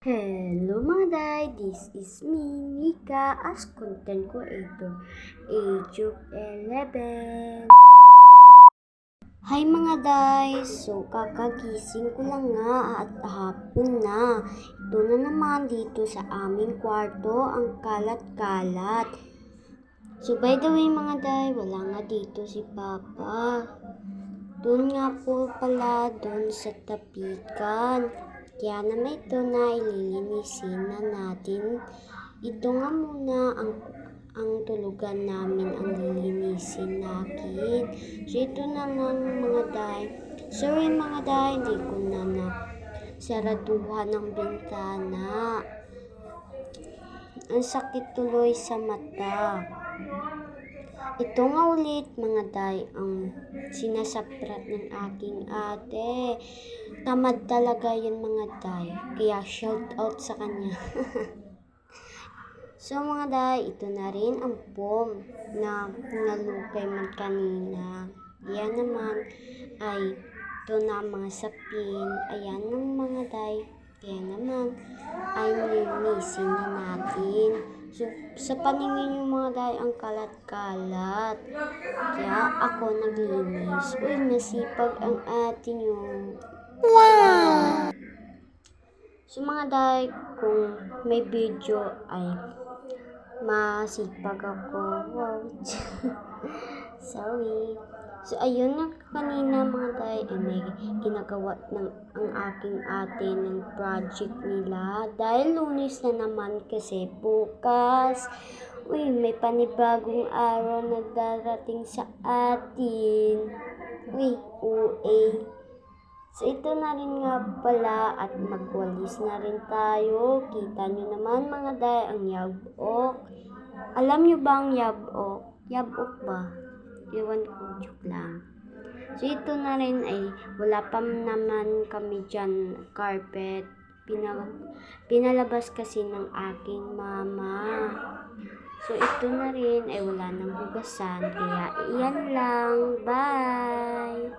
Hello mga day, this is me, Nika, as content creator, age of 11. Hi mga day, so kakagising ko lang nga at hapon na. Ito na naman dito sa aming kwarto, ang kalat-kalat. So by the way mga day, wala nga dito si Papa. Doon nga po pala, doon sa tapikan. Kaya naman ito na ililinisin na natin. Ito nga muna ang tulugan namin ang lilinisin natin. So ito na nga mga day. Sorry mga day, hindi ko na saraduhan ng bintana. Ang sakit tuloy sa mata. Ito nga ulit mga day ang sinasaprat ng aking ate. Tamad talaga yun mga day. Kaya shout out sa kanya. So mga day, ito na rin ang pom na nalukay man kanina. Yan naman ay ito na mga sapin. Ayan ng mga day. Kaya naman ay nilinisin na natin. So, sa paningin yung mga day ang kalat-kalat. Kaya ako naglinis. Uy, nasipag ang atin yung... Wow! So mga day, kung may video ay masipag ako. Wow. Sorry. So ayun na kanina mga day, may ginagawa ng ang aking ate ng project nila. Dahil Lunes na naman kasi bukas. Uy, may panibagong araw na darating sa atin. Uy, OA. So ito na rin nga pala at magwalis na rin tayo. Kita nyo naman mga day ang yabok. Alam nyo ba ang yabok? Yabok ba? Iwan ko, joke lang. So ito na rin ay wala pa naman kami dyan carpet. Pinalabas kasi ng aking mama. So ito na rin ay wala nang hugasan. Kaya iyan lang. Bye!